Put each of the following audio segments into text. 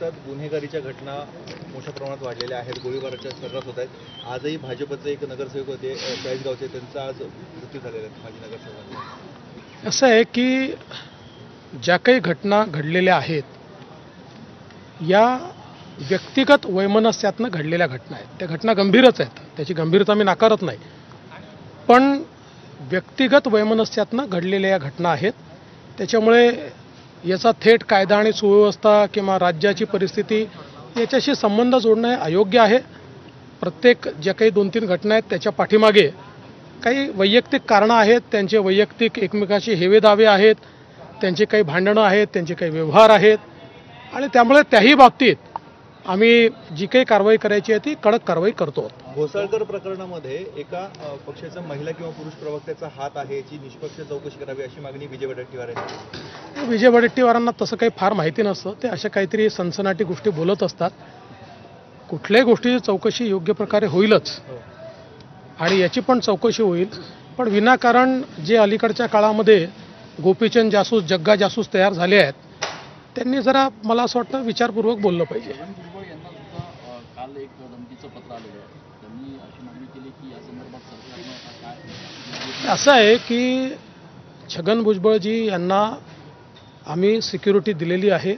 दिवसात गुन्हेगारीच्या घटना मोठ्या प्रमाणात वाढलेल्या आहेत, गोळीबाराच्या सर्रास होत आहेत. आजही भाजपचे एक नगरसेवक होते चाळीसगावचे, त्यांचा आज मृत्यू झालेला आहे. माजी नगरसेवक. असं आहे की ज्या काही घटना घडलेल्या आहेत या व्यक्तिगत वैमनस्यातनं घडलेल्या घटना आहेत. त्या घटना गंभीरच आहेत, त्याची गंभीरता मी नाकारत नाही, पण व्यक्तिगत वैमनस्यातनं घडलेल्या या घटना आहेत. त्याच्यामुळे याचा थेट कायदा आणि सुव्यवस्था किंवा राज्याची परिस्थिती याच्याशी संबंध जोडणं हे अयोग्य आहे. प्रत्येक ज्या काही 2-3 घटना आहेत त्याच्या पाठीमागे काही वैयक्तिक कारणं आहेत, त्यांचे वैयक्तिक एकमेकाशी हेवेदावे आहेत, त्यांची काही भांडणं आहेत, त्यांचे काही व्यवहार आहेत आणि त्यामुळे त्याही बाबतीत आम्ही जी काही कारवाई करायची आहे ती कडक कारवाई करतो. घोसाळकर प्रकरणामध्ये एका पक्षाचा महिला किंवा पुरुष प्रवक्त्याचा हात आहे, याची निष्पक्ष चौकशी करावी अशी मागणी विजय वडेट्टीवार यांनी. विजय वडेट्टीवारांना तसं काही फार माहिती नसतं, ते अशा काहीतरी सनसनाटी गोष्टी बोलत असतात. कुठल्याही गोष्टीची चौकशी योग्य प्रकारे होईलच आणि याची पण चौकशी होईल, पण विनाकारण जे अलीकडच्या काळामध्ये गोपीचंद जासूस, जग्गा जासूस तयार झाले आहेत त्यांनी जरा मला असं वाटतं विचारपूर्वक बोललं पाहिजे. काल एक धमकीचं पत्र आलेलं आहे, त्यांनी अशी मागणी केली की या संदर्भात सरकारनं काय. असं आहे की छगन भुजबळजी यांना आम्ही सिक्युरिटी दिलेली आहे.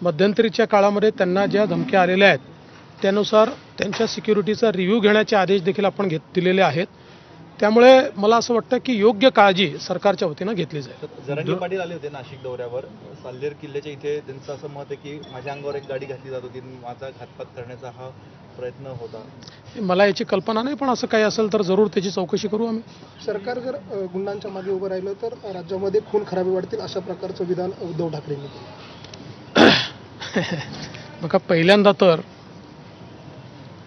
मध्यंतरीच्या काळामध्ये त्यांना ज्या धमक्या आलेल्या आहेत त्यानुसार त्यांच्या सिक्युरिटीचा रिव्ह्यू घेण्याचे आदेश देखील आपण दिलेले आहेत. त्यामुळे मला असं वाटतं की योग्य काळजी सरकारच्या वतीनं घेतली जाईल. जरांगे पाटील आले होते नाशिक दौऱ्यावर. साल्हेर किल्ल्याच्या इथे त्यांचं असं मत आहे की माझ्या अंगावर एक गाडी घातली जात होती, माझा घातपात करण्याचा हा प्रयत्न होता. मला याची कल्पना नाही, पण असं काही असेल तर जरूर त्याची चौकशी करू आम्ही. सरकार जर गुंडांच्या मागे उभं राहिलं तर राज्यामध्ये खून खराबी वाढतील अशा प्रकारचं विधान उद्धव ठाकरेंनी केलं. बघा, पहिल्यांदा तर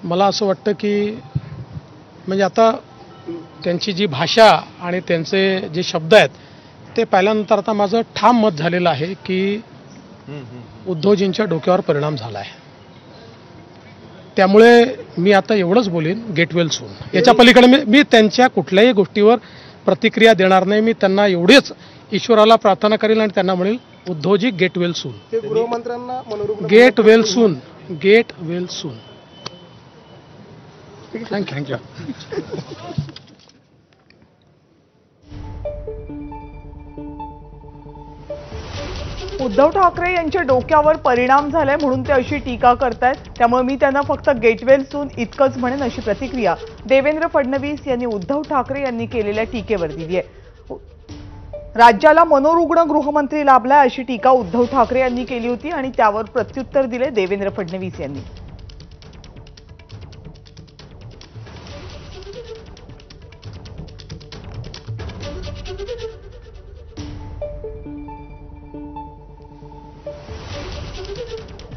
मला असं वाटतं की म्हणजे आता त्यांची जी भाषा आणि त्यांचे जे शब्द आहेत ते पाहिल्यानंतर आता माझं ठाम मत झालेलं आहे की उद्धवजींच्या डोक्यावर परिणाम झाला आहे. त्यामुळे मी आता एवढंच बोलीन, गेट वेल सून. याच्या पलीकडे मी त्यांच्या कुठल्याही गोष्टीवर प्रतिक्रिया देणार नाही. मी त्यांना एवढेच ईश्वराला प्रार्थना करेल आणि त्यांना म्हणेल, उद्धवजी गेट वेल सून. ते गृहमंत्र्यांना मनोरुग्ण get well soon, get well soon. Thank you. Uddhav Thackeray यांच्या डोक्यावर परिणाम झालाय म्हणून ते अशी टीका करतायत. त्यामुळे मी त्यांना फक्त गेटवेल सून इतकंच म्हणेन, अशी प्रतिक्रिया देवेंद्र फडणवीस यांनी उद्धव ठाकरे यांनी केलेल्या टीकेवर दिली आहे. राज्याला मनोरुग्ण गृहमंत्री लाभलाय अशी टीका उद्धव ठाकरे यांनी केली होती आणि त्यावर प्रत्युत्तर दिले देवेंद्र फडणवीस यांनी.